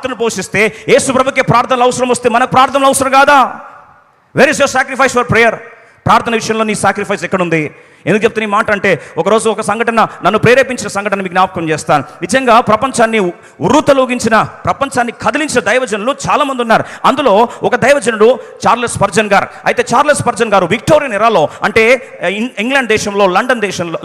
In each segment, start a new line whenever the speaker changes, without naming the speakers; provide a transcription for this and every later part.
ఆత్మను పోషిస్తే యేసు ప్రభుకే ప్రార్థనలు అవసరం వస్తే మనకు ప్రార్థనలు అవసరం కాదా? Where is your sacrifice for prayer? ప్రార్థన విషయంలో నీ సాక్రిఫైస్ ఎక్కడుంది? ఎందుకు చెప్తున్నా ఈ మాట అంటే, ఒకరోజు ఒక సంఘటన నన్ను ప్రేరేపించిన సంఘటన మీకు జ్ఞాపకం చేస్తాను. నిజంగా ప్రపంచాన్ని ఉర్రూతలూగించిన, ప్రపంచాన్ని కదిలించిన దైవజనులు చాలామంది ఉన్నారు. అందులో ఒక దైవజనుడు చార్లెస్ స్పర్జన్ గారు. అయితే చార్లెస్ స్పర్జన్ గారు విక్టోరియన్ ఎరాలో, అంటే ఇంగ్లాండ్ దేశంలో,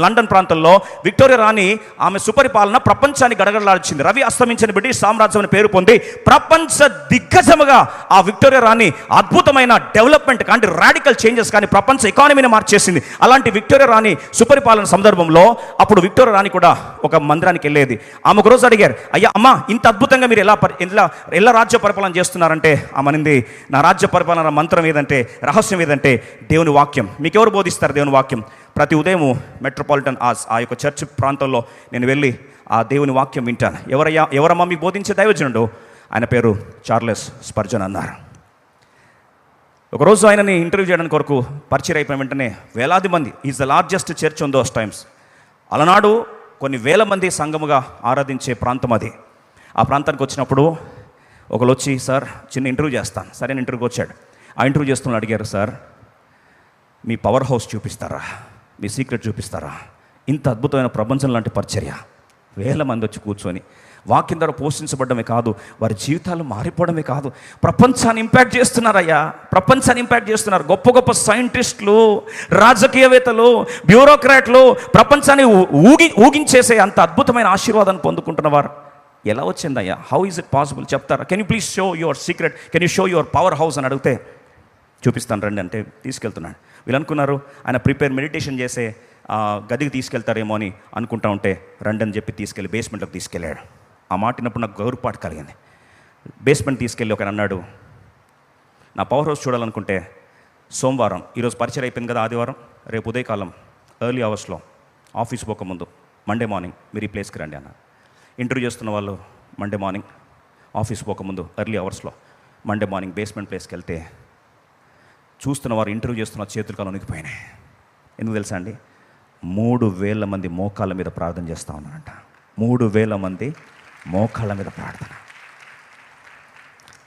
లండన్ ప్రాంతంలో విక్టోరియా రాణి ఆమె సుపరిపాలన ప్రపంచాన్ని గడగడలాడించింది. రవి అస్తమించిన బ్రిటిష్ సామ్రాజ్యం అని పేరు పొంది ప్రపంచ దిగ్గజముగా ఆ విక్టోరియా రాణి అద్భుతమైన డెవలప్మెంట్ కానీ, రాడికల్ చేంజెస్ కానీ ప్రపంచ ఎకానమీని మార్చేసింది. అలాంటి విక్టోరియా రాణి సుపరిపాలన సందర్భంలో అప్పుడు విక్టోరియా రాణి కూడా ఒక మందిరానికి వెళ్ళేది. ఆమె ఒక రోజు అడిగారు, అయ్యా అమ్మ, ఇంత అద్భుతంగా మీరు ఎలా రాజ్య పరిపాలన చేస్తున్నారంటే ఆమెనింది, నా రాజ్య పరిపాలన మంత్రం ఏదంటే, రహస్యం ఏదంటే దేవుని వాక్యం. మీకు ఎవరు బోధిస్తారు దేవుని వాక్యం? ప్రతి ఉదయం మెట్రోపాలిటన్ ఆ యొక్క చర్చ్ ప్రాంతంలో నేను వెళ్ళి ఆ దేవుని వాక్యం వింటాను. ఎవరమ్మా మీకు బోధించే దైవజనుడు? ఆయన పేరు చార్లెస్ స్పర్జన్ అన్నారు. ఒకరోజు ఆయనని ఇంటర్వ్యూ చేయడానికి కొరకు పరిచయం అయిపోయిన వెంటనే వేలాది మంది, is the largest church on those times, అలనాడు కొన్ని వేల మంది సంఘముగా ఆరాధించే ప్రాంతం అది. ఆ ప్రాంతానికి వచ్చినప్పుడు ఒకరు వచ్చి, సార్ చిన్న ఇంటర్వ్యూ చేస్తాను. సరే ఇంటర్వ్యూకి వచ్చాడు. ఆ ఇంటర్వ్యూ చేస్తున్న అడిగారు, సార్ మీ పవర్ హౌస్ చూపిస్తారా, మీ సీక్రెట్ చూపిస్తారా? ఇంత అద్భుతమైన ప్రపంచం లాంటి పరిచర్య, వేల మంది వచ్చి కూర్చొని వాక్యం ద్వారా పోషించబడమే కాదు, వారి జీవితాలు మారిపోవడమే కాదు, ప్రపంచాన్ని ఇంపాక్ట్ చేస్తున్నారయ్యా, ప్రపంచాన్ని ఇంపాక్ట్ చేస్తున్నారు. గొప్ప గొప్ప సైంటిస్టులు, రాజకీయవేత్తలు, బ్యూరోక్రాట్లు ప్రపంచాన్ని ఊగించేసే అంత అద్భుతమైన ఆశీర్వాదాన్ని పొందుకుంటున్నవారు ఎలా వచ్చిందయ్యా? How is it possible? చెప్తారా? Can you please show your secret, can you show your power house అని అడిగితే, చూపిస్తాను రండి అంటే తీసుకెళ్తున్నాడు. వీళ్ళు అనుకున్నారు ఆయన ప్రిపేర్ మెడిటేషన్ చేసే గదికి తీసుకెళ్తారేమో అని అనుకుంటా ఉంటే, రండి అని చెప్పి తీసుకెళ్ళి బేస్మెంట్లోకి తీసుకెళ్ళాడు. ఆ మాట విన్నప్పుడు నాకు గౌరవపాటు కలిగింది. బేస్మెంట్ తీసుకెళ్ళి ఒక అన్నాడు, నా పవర్ హౌస్ చూడాలనుకుంటే సోమవారం, ఈరోజు పరిచయం అయిపోయింది కదా ఆదివారం, రేపు ఉదయకాలం ఎర్లీ అవర్స్లో ఆఫీస్ పోకముందు మండే మార్నింగ్ మీరు ఈ ప్లేస్కి రండి అన్న. ఇంటర్వ్యూ చేస్తున్న వాళ్ళు మండే మార్నింగ్ ఆఫీస్ పోకముందు ఎర్లీ అవర్స్లో మండే మార్నింగ్ బేస్మెంట్ ప్లేస్కి వెళ్తే చూస్తున్న వారు, ఇంటర్వ్యూ చేస్తున్న చేతులు కాలు వణికిపోయినాయి. ఎందుకు తెలుసా అండి? 3,000 మంది మోకాళ్ళ మీద ప్రార్థన చేస్తూ ఉన్నారంట. 3,000 మంది మోకాళ్ళ మీద ప్రార్థన.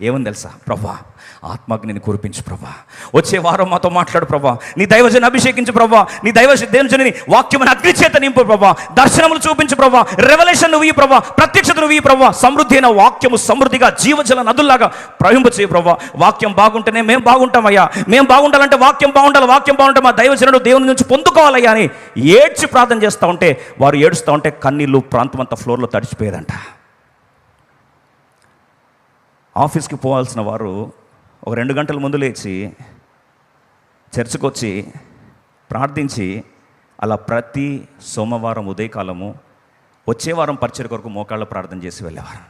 ఏమని తెలుసా? ప్రభా ఆత్మగ్నిని కురిపించు ప్రభా, వచ్చే వారం మాతో మాట్లాడు ప్రభా, నీ దైవజని అభిషేకించు ప్రభా, నీ దైవజని వాక్యమైన అగ్ని చేత నింపు ప్రభా, దర్శనములు చూపించు ప్రభా, రెవల్యూషన్ నువ్వు ఈ ప్రభా, ప్రత్యక్షత నువ్వు ఈ ప్రభా, సమృద్ధి అయిన వాక్యము సమృద్ధిగా జీవజల నదుల్లాగా ప్రవహింపచేయ ప్రభా. వాక్యం బాగుంటేనే మేము బాగుంటామయ్యా, మేము బాగుండాలంటే వాక్యం బాగుండాలి, వాక్యం బాగుంటే మా దైవజనుడు దేవుని నుంచి పొందుకోవాలయ్యా అని ఏడ్చి ప్రార్థన చేస్తూ ఉంటే, వారు ఏడుస్తూ ఉంటే కన్నీళ్ళు ప్రాంతం అంతా ఫ్లోర్లో తడిచిపోయేదంట. ఆఫీస్కి పోవాల్సిన వారు ఒక 2 గంటల ముందు లేచి చర్చికి వచ్చి ప్రార్థించి, అలా ప్రతి సోమవారం ఉదయకాలము వచ్చే వారం పరిచయ కొరకు మోకాళ్ళ ప్రార్థన చేసి వెళ్ళేవారు.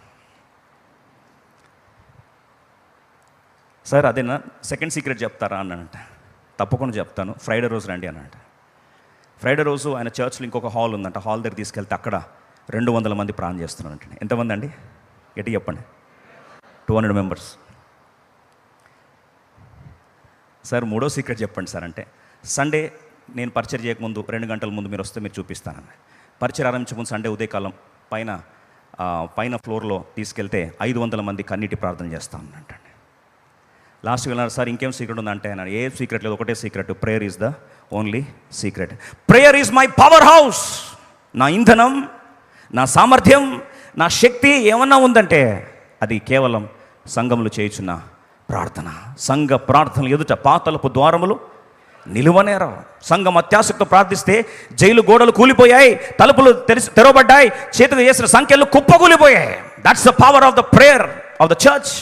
సార్ అదేనా సెకండ్ సీక్రెట్ చెప్తారా అన్నట. తప్పకుండా చెప్తాను, ఫ్రైడే రోజు రండి అన్నట. ఫ్రైడే రోజు ఆయన చర్చ్లో ఇంకొక హాల్ ఉందంట. హాల్ దగ్గర తీసుకెళ్తే అక్కడ 200 మంది ప్రార్థన చేస్తున్నారంట. ఎంతమంది అండి? గట్టి చెప్పండి. 200 మెంబర్స్. సార్ మూడో సీక్రెట్ చెప్పండి సార్ అంటే, సండే నేను పరిచయం చేయకముందు 2 గంటల ముందు మీరు వస్తే మీరు చూపిస్తానని. పరిచయం ఆరంభించే ముందు సండే ఉదయకాలం పైన ఫ్లోర్లో తీసుకెళ్తే 500 మంది కన్నీటి ప్రార్థన చేస్తా ఉన్నట్టండి. లాస్ట్ వెళ్ళారు, సార్ ఇంకేం సీక్రెట్ ఉందంటే అన్నాడు. ఏ సీక్రెట్ లేదు, ఒకటే secret, prayer is the only secret. Prayer is my power house. నా ఇంధనం, నా సామర్థ్యం, నా శక్తి ఏమన్నా ఉందంటే అది కేవలం సంఘములు చేయుచున్న ప్రార్థన. సంఘ ప్రార్థనలు ఎదుట పాతాళపు ద్వారములు నిలువనేరవు. సంఘం అత్యాసక్తితో ప్రార్థిస్తే జైలు గోడలు కూలిపోయాయి, తలుపులు తెరవబడ్డాయి, చేతికి చేసిన సంఖ్యలు కుప్పకూలిపోయాయి. That's the power of the prayer of the church.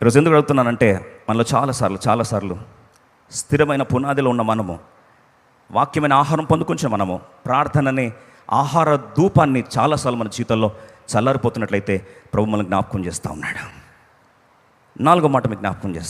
ఈరోజు ఎందుకు అడుగుతున్నానంటే, మనలో చాలాసార్లు స్థిరమైన పునాదిలో ఉన్న మనము, వాక్యమైన ఆహారం పొందుకుంటున్న మనము, ప్రార్థనని ఆహార ధూపాన్ని చాలాసార్లు మన జీవితంలో చల్లారిపోతున్నట్లయితే ప్రభు మనల్ని జ్ఞాపకం చేస్తూ ఉన్నాడు. 4వ మాట మీకు జ్ఞాపకం చేస్తాను.